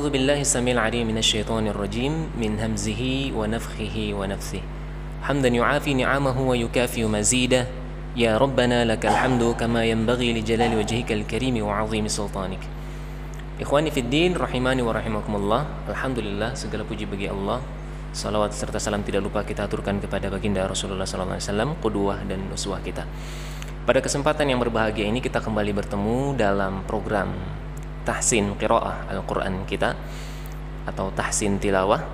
أعوذ بالله السميع العليم من الشيطان الرجيم من همزه ونفخه ونفثه حمدا يعافي نعمه ويكافئ مزيده يا ربنا لك الحمد كما ينبغي لجلال وجهك الكريم وعظيم سلطانك. Ikhwani fiddin rahimani wa rahimakumullah. Alhamdulillah, segala puji bagi Allah. Salawat serta salam tidak lupa kita aturkan kepada baginda Rasulullah sallallahu alaihi wasallam, qudwah dan uswah kita. Pada kesempatan yang berbahagia ini kita kembali bertemu dalam program tahsin qiraah Al-Quran kita atau tahsin tilawah,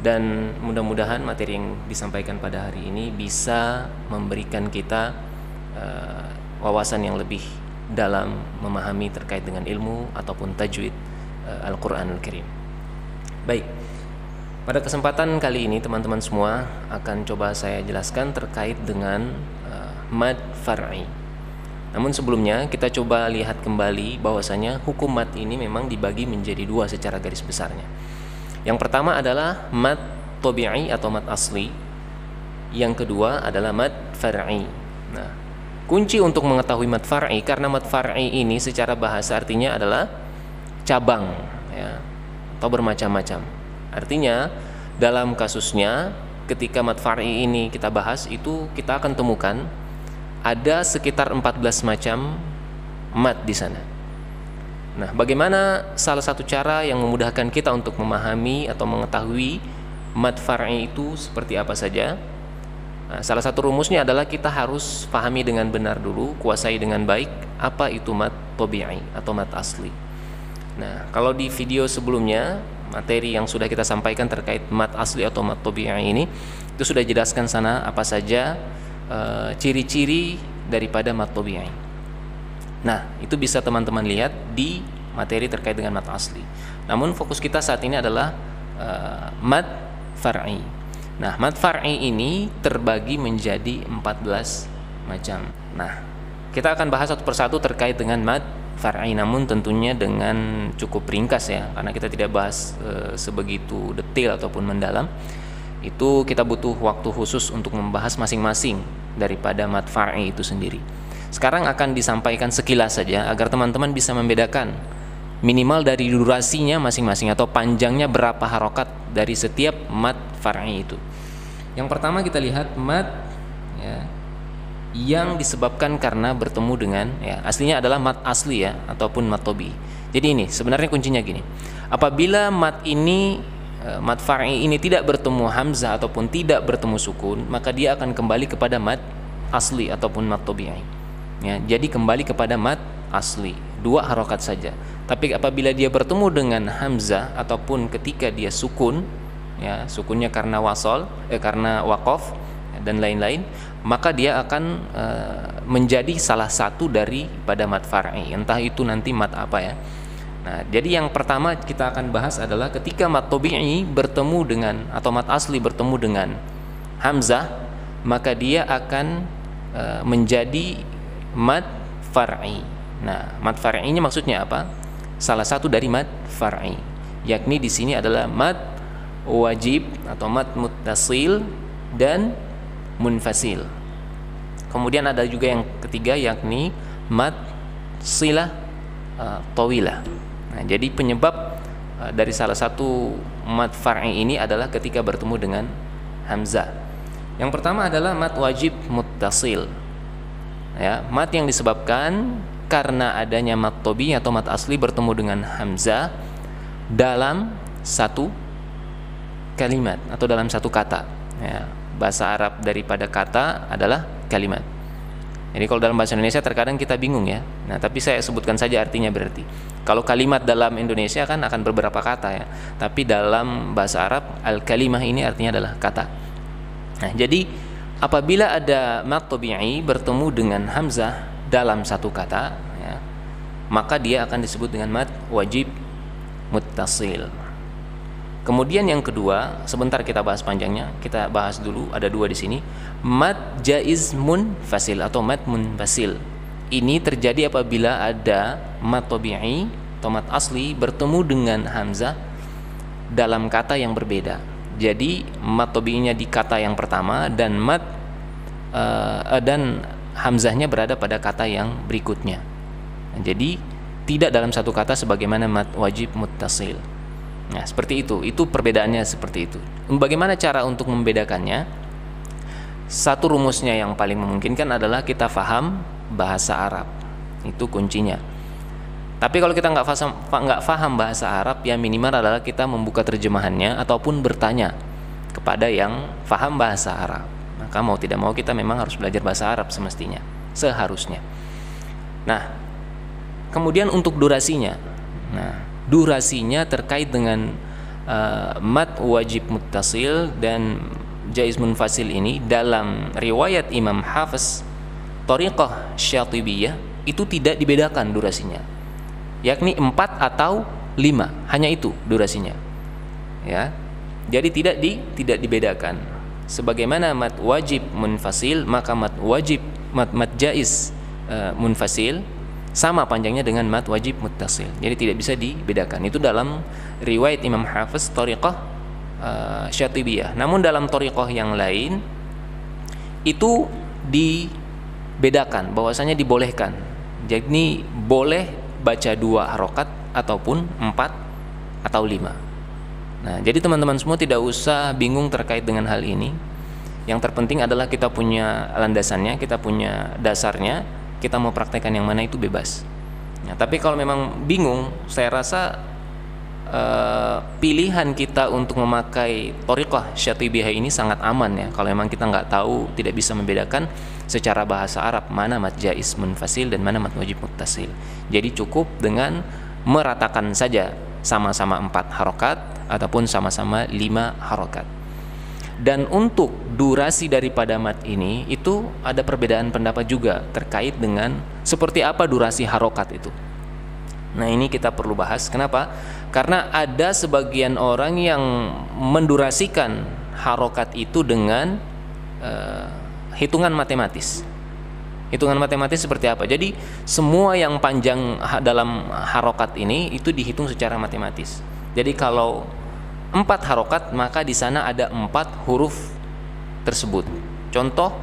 dan mudah-mudahan materi yang disampaikan pada hari ini bisa memberikan kita wawasan yang lebih dalam memahami terkait dengan ilmu ataupun tajwid Al-Quran Al-Karim. Baik, pada kesempatan kali ini teman-teman semua akan coba saya jelaskan terkait dengan mad far'i. Namun sebelumnya kita coba lihat kembali bahwasanya hukum mad ini memang dibagi menjadi dua secara garis besarnya. Yang pertama adalah mad tabi'i atau mad asli. Yang kedua adalah mad far'i. Nah, kunci untuk mengetahui mad far'i, karena mad far'i ini secara bahasa artinya adalah cabang ya, atau bermacam-macam. Artinya dalam kasusnya ketika mad far'i ini kita bahas, itu kita akan temukan ada sekitar 14 macam mad di sana. Nah, bagaimana salah satu cara yang memudahkan kita untuk memahami atau mengetahui mad far'i itu seperti apa saja? Nah, salah satu rumusnya adalah kita harus pahami dengan benar dulu, kuasai dengan baik apa itu mad tabi'i atau mad asli. Nah, kalau di video sebelumnya materi yang sudah kita sampaikan terkait mad asli atau mad tabi'i ini, itu sudah jelaskan sana apa saja ciri-ciri daripada mad tabi'i. Nah, itu bisa teman-teman lihat di materi terkait dengan mad asli. Namun fokus kita saat ini adalah mad far'i. Nah, mad far'i ini terbagi menjadi 14 macam. Nah, kita akan bahas satu persatu terkait dengan mad far'i, namun tentunya dengan cukup ringkas ya, karena kita tidak bahas sebegitu detail ataupun mendalam. Itu kita butuh waktu khusus untuk membahas masing-masing daripada mad far'i itu sendiri. Sekarang akan disampaikan sekilas saja agar teman-teman bisa membedakan minimal dari durasinya masing-masing atau panjangnya berapa harokat dari setiap mad far'i itu. Yang pertama kita lihat mad ya, yang disebabkan karena bertemu dengan ya, aslinya adalah mad asli ya, ataupun mad tabi'i. Jadi ini sebenarnya kuncinya gini. Apabila mad far'i ini tidak bertemu hamzah ataupun tidak bertemu sukun, maka dia akan kembali kepada mad asli ataupun mad tabi'i. Ya, jadi kembali kepada mad asli, dua harokat saja. Tapi apabila dia bertemu dengan hamzah ataupun ketika dia sukun, ya sukunnya karena wasol, karena waqaf dan lain-lain, maka dia akan menjadi salah satu daripada mad far'i. Entah itu nanti mad apa ya. Nah, jadi yang pertama kita akan bahas adalah ketika mad tabi'i bertemu dengan atau mad asli bertemu dengan hamzah, maka dia akan menjadi mad far'i. Nah, mad far'i ini maksudnya apa? Salah satu dari mad far'i, yakni di sini adalah mad wajib atau mad muttasil dan munfasil. Kemudian ada juga yang ketiga, yakni mad silah tawilah. Nah, jadi penyebab dari salah satu mad far'i ini adalah ketika bertemu dengan hamzah. Yang pertama adalah mad wajib muttasil. Ya, mad yang disebabkan karena adanya mad tabi'i atau mad asli bertemu dengan hamzah dalam satu kalimat atau dalam satu kata. Ya, bahasa Arab daripada kata adalah kalimat. Jadi kalau dalam bahasa Indonesia terkadang kita bingung ya. Nah, tapi saya sebutkan saja artinya berarti. Kalau kalimat dalam Indonesia kan akan beberapa kata ya. Tapi dalam bahasa Arab al-kalimah ini artinya adalah kata. Nah, jadi apabila ada mad tabi'i bertemu dengan hamzah dalam satu kata ya, maka dia akan disebut dengan mad wajib muttasil. Kemudian yang kedua, sebentar kita bahas panjangnya. Kita bahas dulu, ada dua di sini. Mad jaiz munfasil atau mad munfasil. Ini terjadi apabila ada mad tabi'i atau mad asli bertemu dengan hamzah dalam kata yang berbeda. Jadi mad tabi'inya di kata yang pertama dan dan hamzahnya berada pada kata yang berikutnya. Jadi tidak dalam satu kata sebagaimana mad wajib muttasil. Nah, seperti itu. Itu perbedaannya seperti itu. Bagaimana cara untuk membedakannya? Satu rumusnya yang paling memungkinkan adalah kita faham bahasa Arab. Itu kuncinya. Tapi kalau kita nggak faham bahasa Arab, ya minimal adalah kita membuka terjemahannya ataupun bertanya kepada yang faham bahasa Arab. Maka mau tidak mau kita memang harus belajar bahasa Arab semestinya, seharusnya. Nah, kemudian untuk durasinya. Nah, durasinya terkait dengan mad wajib muttasil dan jaiz munfasil ini dalam riwayat Imam Hafiz Thariqah Syatibiyah itu tidak dibedakan durasinya, yakni 4 atau 5, hanya itu durasinya. Ya. Jadi tidak dibedakan. Sebagaimana mad wajib munfasil, maka mad jaiz munfasil sama panjangnya dengan mad wajib muttasil. Jadi tidak bisa dibedakan. Itu dalam riwayat Imam Hafiz Thariqah Syatibiyah. Namun dalam thariqah yang lain itu dibedakan, bahwasanya dibolehkan. Jadi boleh baca 2 harokat ataupun 4 atau 5. Nah, jadi teman-teman semua tidak usah bingung terkait dengan hal ini. Yang terpenting adalah kita punya landasannya, kita punya dasarnya, kita mau praktekkan yang mana itu bebas. Nah, tapi kalau memang bingung, saya rasa pilihan kita untuk memakai thariqah Syatibiyah ini sangat aman ya. Kalau memang kita nggak tahu, tidak bisa membedakan secara bahasa Arab mana mad jaiz munfasil dan mana mad wajib muttasil. Jadi cukup dengan meratakan saja sama-sama 4 harokat ataupun sama-sama 5 harokat. Dan untuk durasi daripada mad ini itu ada perbedaan pendapat juga terkait dengan seperti apa durasi harokat itu. Nah, ini kita perlu bahas. Kenapa? Karena ada sebagian orang yang mendurasikan harokat itu dengan hitungan matematis. Hitungan matematis seperti apa? Jadi semua yang panjang dalam harokat ini itu dihitung secara matematis. Jadi kalau 4 harokat, maka di sana ada 4 huruf tersebut. Contoh,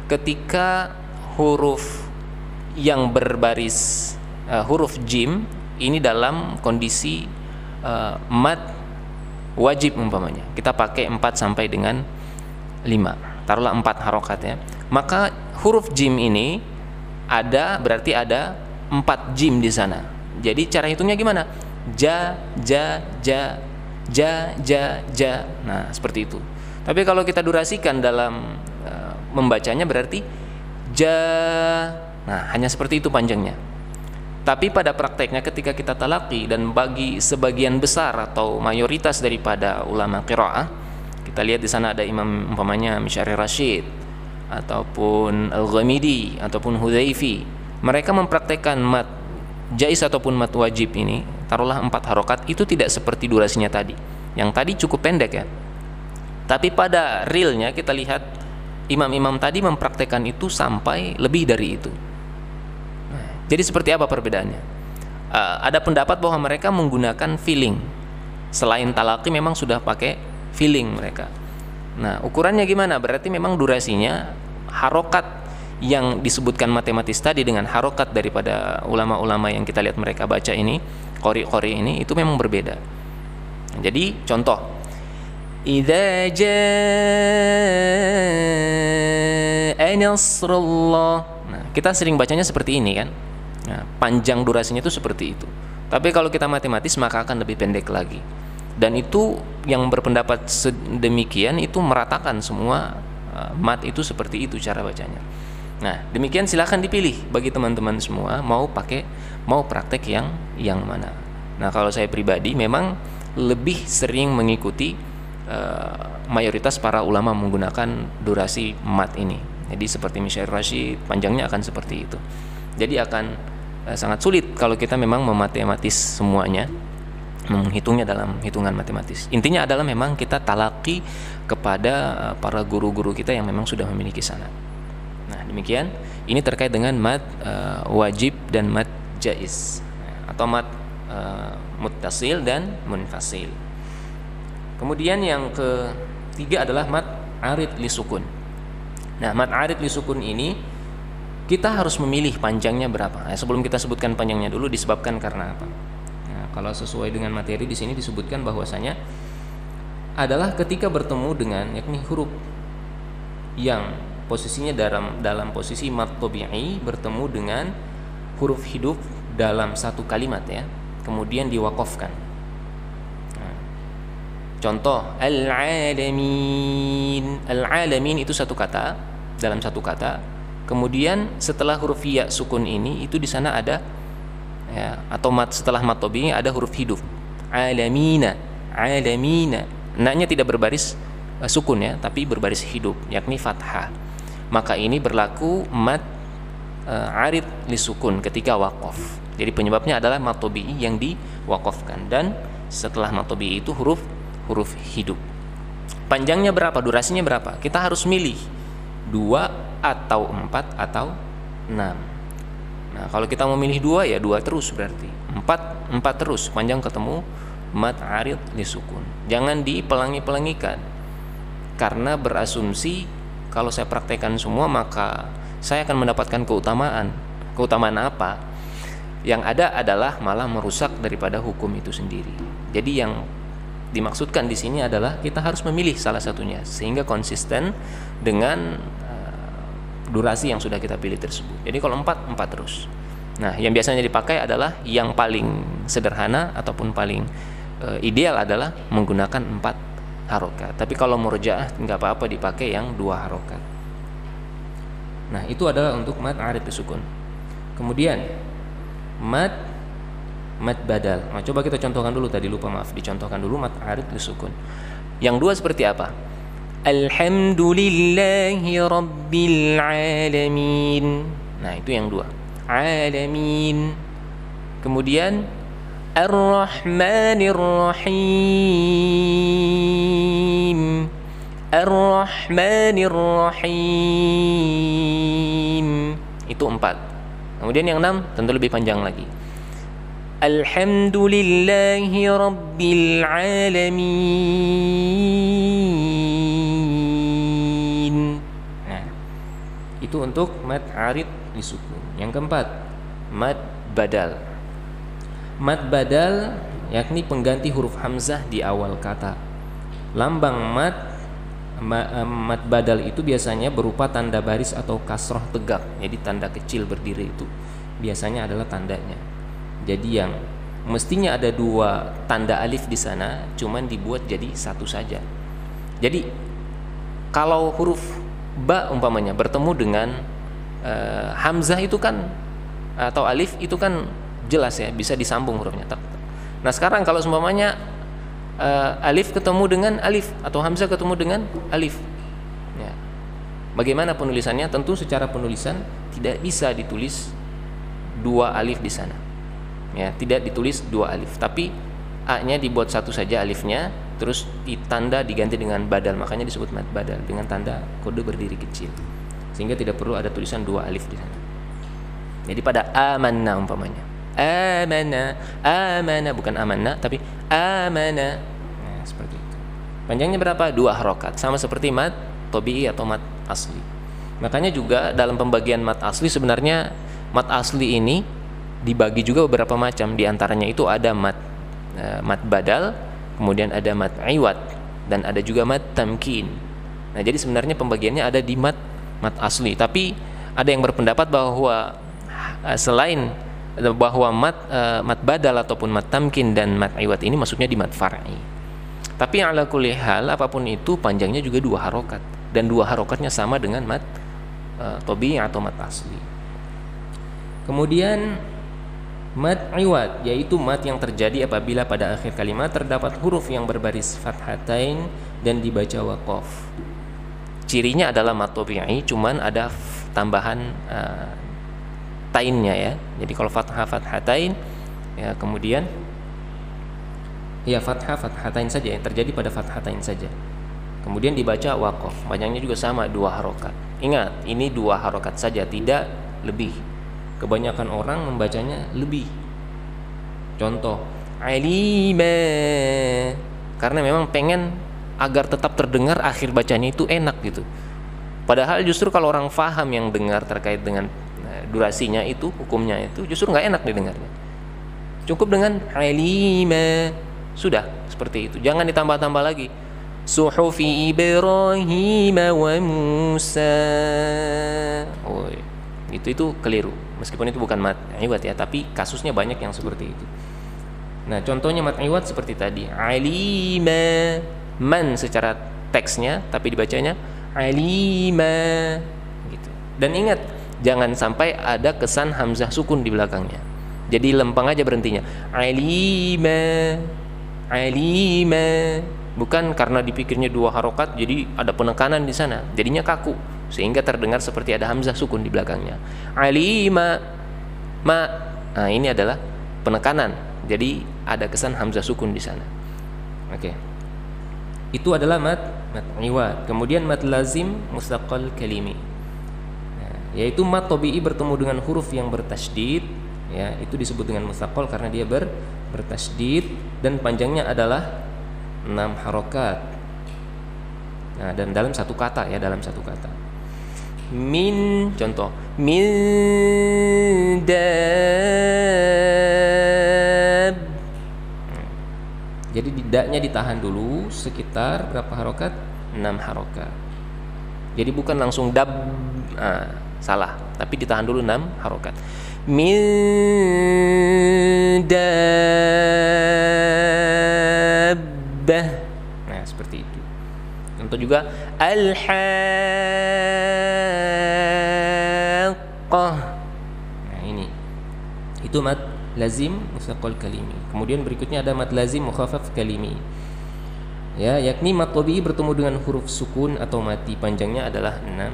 ketika huruf yang berbaris huruf jim ini dalam kondisi mad wajib umpamanya, kita pakai 4 sampai dengan 5, taruhlah 4 harokat ya. Maka huruf jim ini berarti ada 4 jim di sana. Jadi cara hitungnya gimana? Ja, ja, ja, ja, ja, ja. Nah, seperti itu. Tapi kalau kita durasikan dalam membacanya berarti ja. Nah, hanya seperti itu panjangnya. Tapi pada prakteknya ketika kita talaqi, dan bagi sebagian besar atau mayoritas daripada ulama qiraah, kita lihat di sana ada imam umpamanya Misyari Rashid ataupun Al-Ghamidi ataupun Hudhaifi, mereka mempraktekkan mad jaiz ataupun mad wajib ini, taruhlah 4 harokat, itu tidak seperti durasinya tadi. Yang tadi cukup pendek ya. Tapi pada realnya kita lihat imam-imam tadi mempraktekkan itu sampai lebih dari itu. Jadi seperti apa perbedaannya? Ada pendapat bahwa mereka menggunakan feeling. Selain talaqi memang sudah pakai feeling mereka. Nah, ukurannya gimana? Berarti memang durasinya harokat yang disebutkan matematis tadi dengan harokat daripada ulama-ulama yang kita lihat mereka baca ini, qori-qori ini, itu memang berbeda. Jadi contoh, idza jaa nasrullah. Nah, kita sering bacanya seperti ini kan. Nah, panjang durasinya itu seperti itu. Tapi kalau kita matematis maka akan lebih pendek lagi. Dan itu yang berpendapat sedemikian itu meratakan semua mad itu seperti itu cara bacanya. Nah, demikian silahkan dipilih bagi teman-teman semua mau praktek yang mana. Nah, kalau saya pribadi memang lebih sering mengikuti mayoritas para ulama menggunakan durasi mad ini. Jadi seperti Misyari Rashid, panjangnya akan seperti itu. Jadi akan sangat sulit kalau kita memang mematematis semuanya, menghitungnya dalam hitungan matematis. Intinya adalah memang kita talaqi kepada para guru-guru kita yang memang sudah memiliki sanad. Nah, demikian. Ini terkait dengan mad wajib dan mad jaiz, atau mad muttasil dan munfasil. Kemudian yang ketiga adalah mad arid li sukun. Nah, mad arid li sukun ini kita harus memilih panjangnya berapa. Nah, sebelum kita sebutkan panjangnya dulu, disebabkan karena apa? Nah, kalau sesuai dengan materi di sini disebutkan bahwasanya adalah ketika bertemu dengan yakni huruf yang posisinya dalam posisi mad tabi'i bertemu dengan huruf hidup dalam satu kalimat ya, kemudian diwaqafkan. Contoh al-alamin. Al-alamin itu satu kata, dalam satu kata. Kemudian setelah huruf ya sukun ini itu di sana ada ya, atau setelah mad tabi'i ada huruf hidup. Alamina, alamina. Naknya tidak berbaris sukun ya, tapi berbaris hidup, yakni fathah. Maka ini berlaku mad arid li sukun ketika waqaf. Jadi penyebabnya adalah mad tabi'i yang diwaqafkan, dan setelah mad tabi'i itu huruf hidup. Panjangnya berapa? Durasinya berapa? Kita harus milih 2 atau 4 atau 6. Nah, kalau kita mau milih 2 ya 2 terus berarti. 4 terus panjang ketemu mad arid li sukun. Jangan dipelangi-pelangikan. Karena berasumsi kalau saya praktekkan semua maka saya akan mendapatkan keutamaan. Keutamaan apa? Yang ada adalah malah merusak daripada hukum itu sendiri. Jadi yang dimaksudkan di sini adalah kita harus memilih salah satunya sehingga konsisten dengan durasi yang sudah kita pilih tersebut. Jadi kalau 4 terus. Nah, yang biasanya dipakai adalah yang paling sederhana ataupun paling ideal adalah menggunakan 4 harokat. Tapi kalau murja'ah nggak apa-apa dipakai yang 2 harokat. Nah, itu adalah untuk mad arid sukun. Kemudian mad badal. Nah, coba kita contohkan dulu, tadi lupa, maaf, dicontohkan dulu mad arid sukun. Yang 2 seperti apa? Alhamdulillahi rabbil alamin. Nah, itu yang 2. Alamin. Kemudian Ar-Rahmanir Rahim. Ar-Rahmanir Rahim. Itu 4. Kemudian yang 6 tentu lebih panjang lagi. Alhamdulillahi rabbil alamin. Nah, itu untuk mad arid disukun. Yang keempat, mad badal. Mad badal yakni pengganti huruf hamzah di awal kata. Lambang mad badal itu biasanya berupa tanda baris atau kasroh tegak. Jadi tanda kecil berdiri itu biasanya adalah tandanya. Jadi yang mestinya ada 2 tanda alif di sana, cuman dibuat jadi 1 saja. Jadi kalau huruf ba umpamanya bertemu dengan hamzah itu kan atau alif itu kan jelas ya, bisa disambung hurufnya. Nah, sekarang kalau umpamanya alif ketemu dengan alif atau hamzah ketemu dengan alif, ya, bagaimana penulisannya? Tentu secara penulisan tidak bisa ditulis 2 alif di sana. Ya, tidak ditulis 2 alif, tapi a-nya dibuat 1 saja alifnya, terus ditanda diganti dengan badal, makanya disebut mad badal dengan tanda kode berdiri kecil, sehingga tidak perlu ada tulisan 2 alif di sana. Jadi pada amanna umpamanya, amana bukan amanna tapi amana. Nah, seperti itu. Panjangnya berapa? 2 harokat, sama seperti mad tabi'i atau mad asli. Makanya juga dalam pembagian mad asli sebenarnya mad asli ini dibagi juga beberapa macam. Di antaranya itu ada mad badal, kemudian ada mad iwad, dan ada juga mad tamkin. Nah, jadi sebenarnya pembagiannya ada di mad asli. Tapi ada yang berpendapat bahwa selain bahwa mad badal ataupun mad tamkin dan mad iwad ini maksudnya di mad far'i. Tapi ala kulli hal apapun itu panjangnya juga 2 harokat, dan 2 harokatnya sama dengan mad tabi'i atau mad asli. Kemudian mad iwad yaitu mad yang terjadi apabila pada akhir kalimat terdapat huruf yang berbaris fathatain dan dibaca waqaf. Cirinya adalah mad tabi'i, cuman ada tambahan tainnya ya. Jadi kalau fathatain ya, kemudian ya fathatain saja yang terjadi pada fathatain saja. Kemudian dibaca waqaf. Panjangnya juga sama 2 harokat. Ingat, ini 2 harokat saja, tidak lebih. Kebanyakan orang membacanya lebih. Contoh alima, karena memang pengen agar tetap terdengar akhir bacanya itu enak gitu. Padahal justru kalau orang faham yang dengar terkait dengan durasinya itu, hukumnya itu justru nggak enak didengarnya. Cukup dengan alima. Sudah, seperti itu. Jangan ditambah-tambah lagi. Suhufi Ibrahim wa Musa. Oh, itu keliru. Meskipun itu bukan mat iwad ya, tapi kasusnya banyak yang seperti itu. Nah, contohnya mat iwad seperti tadi. Alima, man secara teksnya, tapi dibacanya alima gitu. Dan ingat, jangan sampai ada kesan hamzah sukun di belakangnya. Jadi lempeng aja berhentinya. Alima, alima. Bukan karena dipikirnya 2 harokat, jadi ada penekanan di sana. Jadinya kaku, sehingga terdengar seperti ada hamzah sukun di belakangnya. Alima, ma. Nah, ini adalah penekanan. Jadi ada kesan hamzah sukun di sana. Oke. Itu adalah mat iwad. Kemudian mat lazim mustaqal kalimi. Nah, yaitu mat tabi'i bertemu dengan huruf yang bertasydid, ya, itu disebut dengan mustaqal karena dia bertasydid dan panjangnya adalah 6 harokat. Nah, dan dalam satu kata ya, dalam satu kata. Min, contoh, min dab. Jadi didaknya ditahan dulu sekitar berapa harokat? 6 harokat. Jadi bukan langsung dab, salah, tapi ditahan dulu 6 harokat. Min dabbah. Nah, seperti itu. Contoh juga al-haqqah. Nah, ini. Itu mat lazim mustaqal kalimi. Kemudian berikutnya ada mat lazim mukhaffaf kalimi. Ya, yakni mat tabi'i bertemu dengan huruf sukun atau mati, panjangnya adalah 6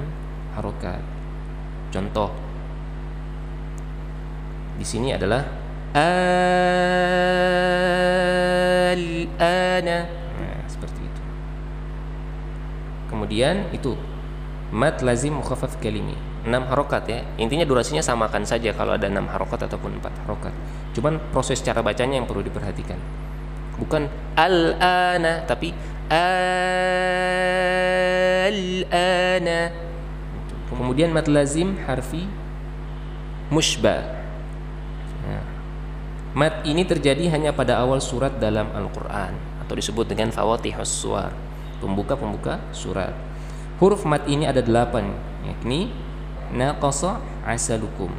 harokat. Contoh di sini adalah al-ana. Nah, seperti itu. Kemudian itu mat lazim mukhaffaf kalimi, 6 harokat ya. Intinya durasinya samakan saja kalau ada 6 harokat ataupun 4 harokat. Cuman proses cara bacanya yang perlu diperhatikan. Bukan al-ana tapi al-ana. Kemudian mat lazim harfi mushba. Nah, mat ini terjadi hanya pada awal surat dalam Al-Quran atau disebut dengan fawatihus suwar, pembuka-pembuka surat. Huruf mat ini ada 8, yakni naqasa asalukum,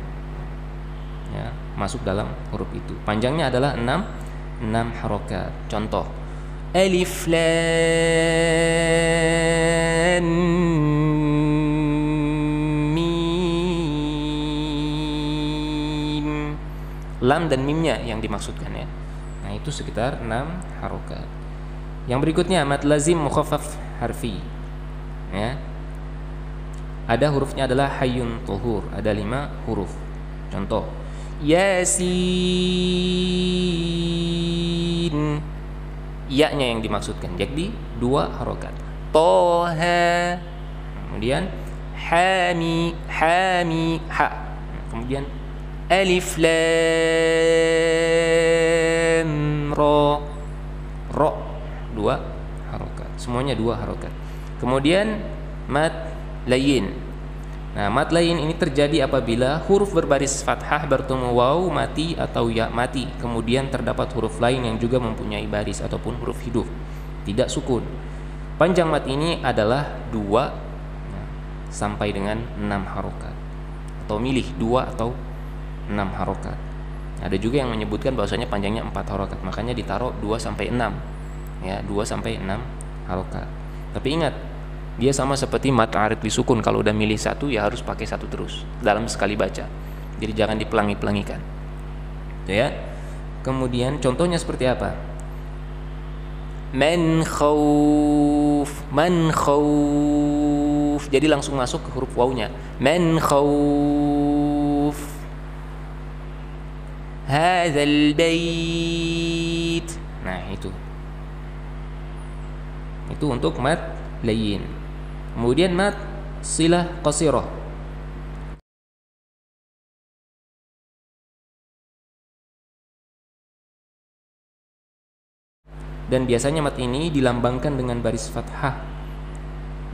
ya, masuk dalam huruf itu. Panjangnya adalah 6 harokat. Contoh alif lam mim. Lam dan mimnya yang dimaksudkan ya. Nah, itu sekitar 6 harokat. Yang berikutnya mat lazim mukhaffaf harfi. Ya. Ada hurufnya adalah hayyun tuhur, ada 5 huruf. Contoh yasin, ya-nya yang dimaksudkan, jadi 2 harokat. Toha, kemudian hami ha, kemudian alif lam ro 2 harokat, semuanya 2 harokat. Kemudian mat layin. Nah, mat layin ini terjadi apabila huruf berbaris fathah bertemu waw mati atau ya mati, kemudian terdapat huruf lain yang juga mempunyai baris ataupun huruf hidup, tidak sukun. Panjang mat ini adalah 2 sampai dengan 6 harokat, atau milih 2 atau 6 harokat. Ada juga yang menyebutkan bahwasanya panjangnya 4 harokat, makanya ditaruh 2 sampai 6 ya, 2 sampai 6 harokat. Tapi ingat, dia sama seperti mat arid disukun, kalau udah milih satu ya harus pakai satu terus dalam sekali baca. Jadi jangan dipelangi-pelangikan. Ya. Kemudian contohnya seperti apa? Man khauf, man khauf. Jadi langsung masuk ke huruf wawnya. Man khauf hadzal bait. Nah, itu untuk mat layin. Kemudian mat silah qasirah. Dan biasanya mat ini dilambangkan dengan baris fathah.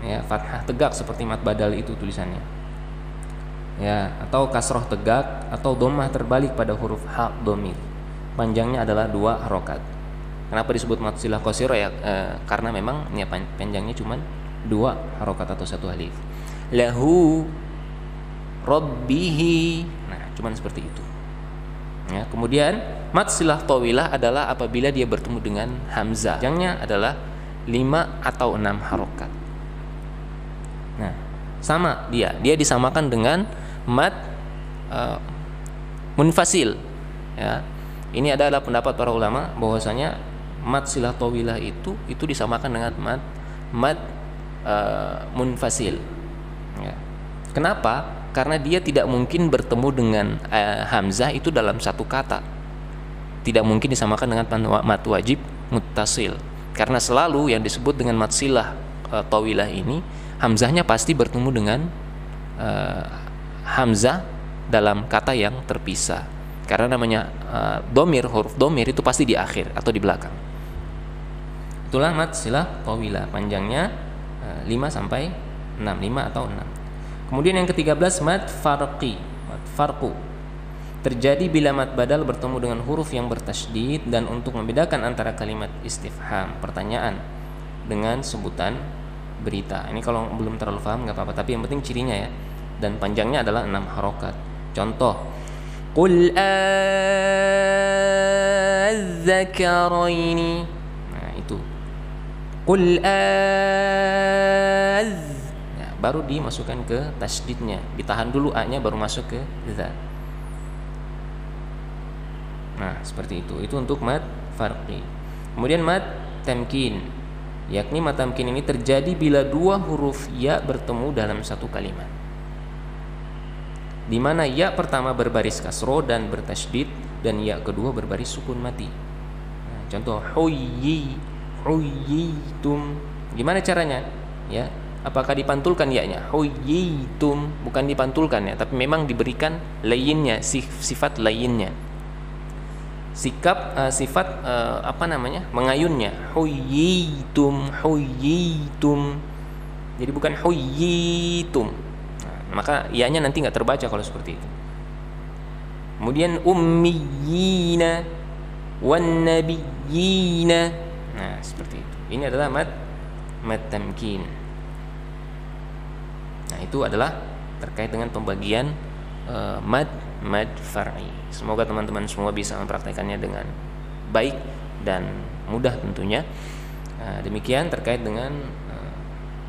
Ya, fathah tegak seperti mat badal itu tulisannya. Ya, atau kasroh tegak atau dhammah terbalik pada huruf ha dhamir. panjangnya adalah 2 harokat. Kenapa disebut mad silah qasirah ya? Karena memang ya, panjangnya cuma 2 harokat atau 1 alif. Lahu rabbihi. Nah, cuman seperti itu. Ya, kemudian mad silah tawilah adalah apabila dia bertemu dengan hamzah. Panjangnya adalah 5 atau 6 harokat. Nah, sama dia disamakan dengan mad munfasil. Ya. Ini adalah pendapat para ulama bahwasanya mad silah tawilah itu disamakan dengan mad munfasil. Ya. Kenapa? Karena dia tidak mungkin bertemu dengan hamzah itu dalam satu kata. Tidak mungkin disamakan dengan mad wajib muttasil. Karena selalu yang disebut dengan mad silah tawilah ini hamzahnya pasti bertemu dengan hamzah dalam kata yang terpisah. Karena namanya domir, huruf domir itu pasti di akhir atau di belakang. Itulah mad silah tawilah, panjangnya 5 sampai 6, 5 atau 6. Kemudian yang ke-13 mad farqi, mad farqu. Terjadi bila mad badal bertemu dengan huruf yang bertasydid dan untuk membedakan antara kalimat istifham, pertanyaan, dengan sebutan berita. Ini kalau belum terlalu paham nggak apa-apa, tapi yang penting cirinya ya. Dan panjangnya adalah 6 harokat. Contoh, Qul adzakaraini. Nah, itu. Qul nah, baru dimasukkan ke tasydidnya. Ditahan dulu a-nya baru masuk ke za. Nah, seperti itu. Itu untuk mad farqi. Kemudian mad tamkin. Yakni mad tamkin ini terjadi bila 2 huruf ya bertemu dalam satu kalimat, di mana ya pertama berbaris kasro dan bertasydid dan ya kedua berbaris sukun mati. Nah, contoh huyyitum. Gimana caranya? Ya, apakah dipantulkan ya-nya? Huyyitum, bukan dipantulkan ya, tapi memang diberikan layinnya, sifat layinnya. Sifat mengayunnya. Huyyitum. Jadi bukan huyyitum. Maka ianya nanti nggak terbaca kalau seperti itu. Kemudian ummiyina wan nabiyina. Nah, seperti itu. Ini adalah mad tamkin. Nah, itu adalah terkait dengan pembagian mad far'i. Semoga teman-teman semua bisa mempraktekannya dengan baik dan mudah tentunya. Demikian terkait dengan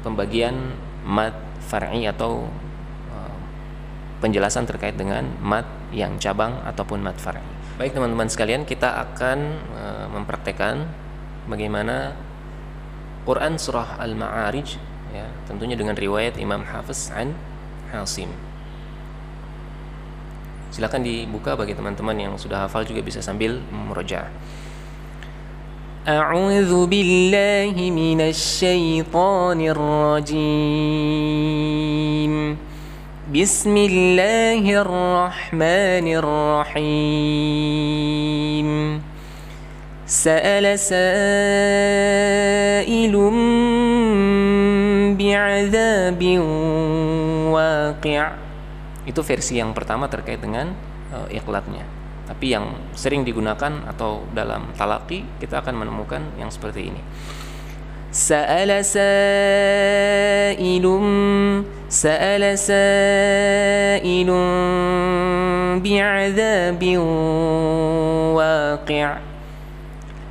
pembagian mad far'i atau penjelasan terkait dengan mad yang cabang ataupun mad far'i. Baik teman-teman sekalian, kita akan mempraktekkan bagaimana Quran surah Al-Ma'arij, ya, tentunya dengan riwayat Imam Hafiz an Hasim. Silakan dibuka bagi teman-teman yang sudah hafal juga bisa sambil memurojaah. A'udzu billahi minasy syaithanir rajim. Bismillahirrahmanirrahim. Sa'ala sa'ilun bi'adzabin waqi'. Itu versi yang pertama terkait dengan iqlabnya. Tapi yang sering digunakan atau dalam talaqi kita akan menemukan yang seperti ini. Sa'ala sa'ilun bi'adzabin waqi'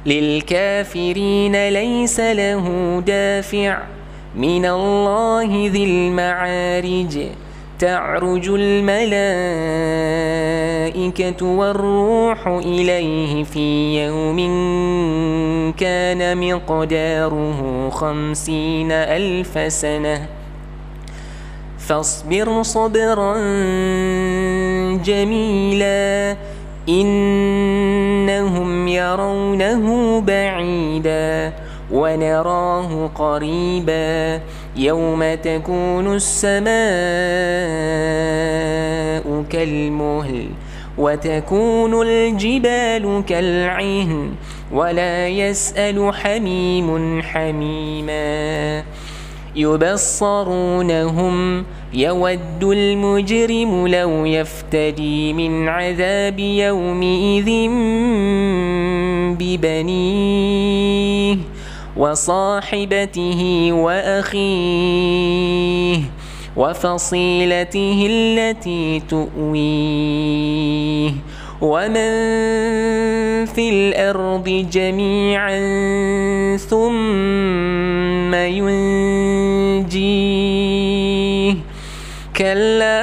lil kafirina laysa lahu dafi' minallahi dzil ma'arij ta'rujul malaikatu war-ruhu ilaihi fi yawmin kana miqdaruhu 50,000 sanah fasbir sabran jamila innahum yarawnahu ba'ida wa narahu qariba yawma takunu as-samaa'u kalmuhl wa takunu al-jibalu kal'ihn wa la yas'alu hamimun hamima yubassarunahum يود المجرم لو يفتدي من عذاب يومئذ ببنيه وصاحبته وأخيه وفصيلته التي تؤويه ومن في الأرض جميعا ثم ينجيه كلا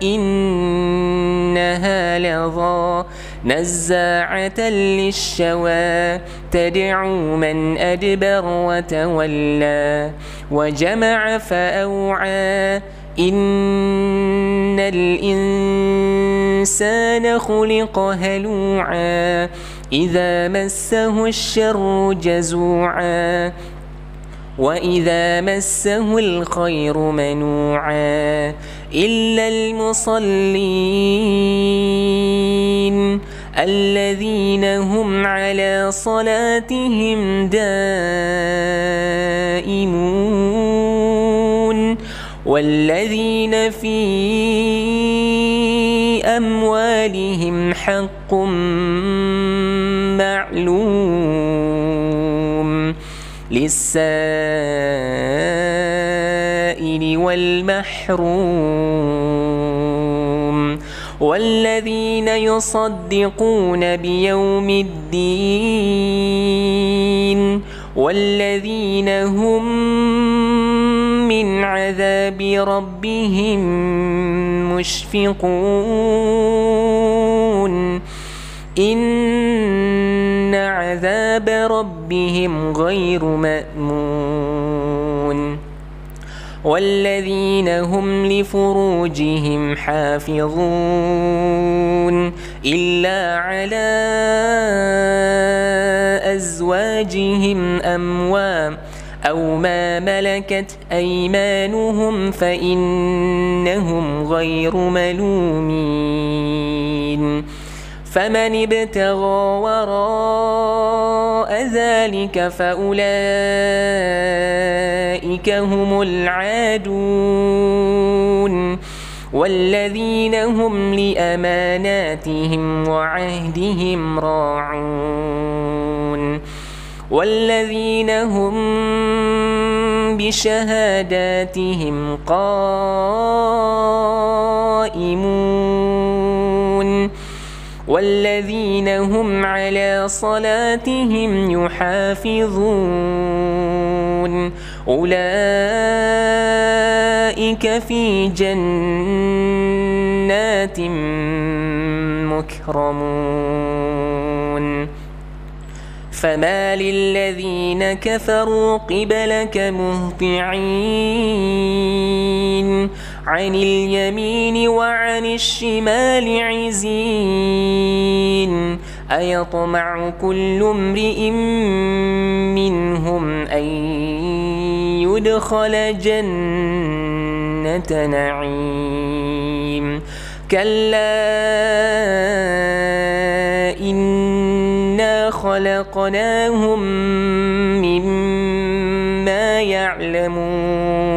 إنها لظى نزاعة للشوى تدعو من أدبر وتولى وجمع فأوعى إن الإنسان خلق هلوعا إذا مسه الشر جزوعا وإذا مسه الخير منوعا إلا المصلين الذين هم على صلاتهم دائمون والذين في أموالهم حق معلوم للسائل والمحروم والذين يصدقون بيوم الدين والذين هم من عذاب ربهم مشفقون إن عذاب ربهم غير مأمون والذين هم لفروجهم حافظون إلا على أزواجهم أو ما ملكت أيمانهم فإنهم غير ملومين فمن ابتغى وراء ذلك فأولئك هم العادون والذين هم لأماناتهم وعهدهم راعون والذين هم بشهاداتهم قائمون والذين هم على صلاتهم يحافظون أولئك في جنات مكرمون فما للذين كفروا قبلك مهطعين عن اليمين وعن الشمال عزين أيطمع كل امرئ منهم أن يدخل جنة نعيم كلا إنا خلقناهم مما يعلمون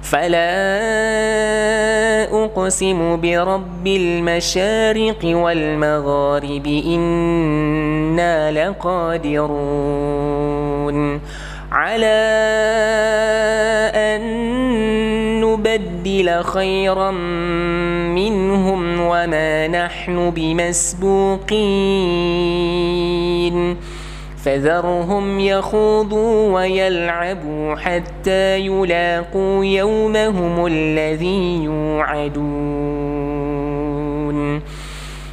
فلا أقسم برب المشارق والمغارب إنا لقادرون على أن نبدل خيرا منهم وما نحن بمسبوقين فذرهم يخوضوا ويلعبوا حتى يلاقوا يومهم الذي يوعدون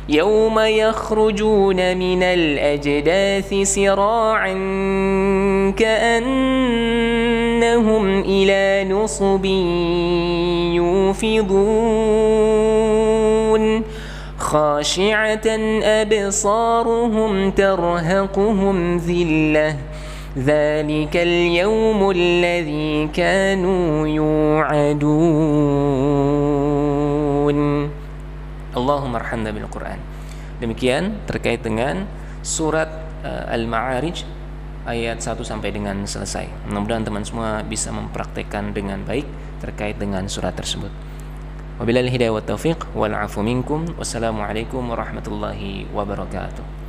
يوم يخرجون من الأجداث سراعا كأنهم إلى نصب يوفضون خاشعة أبصارهم ترهقهم ذلة ذلك اليوم الذي كانوا يوعدون. Allahumma arhamna bil Quran. Demikian terkait dengan surat Al-Ma'arij ayat 1 sampai dengan selesai. Mudah-mudahan teman semua bisa mempraktekkan dengan baik terkait dengan surat tersebut. Wabillahi hidayah wa taufiq wal afu minkum. Wassalamualaikum warahmatullahi wabarakatuh.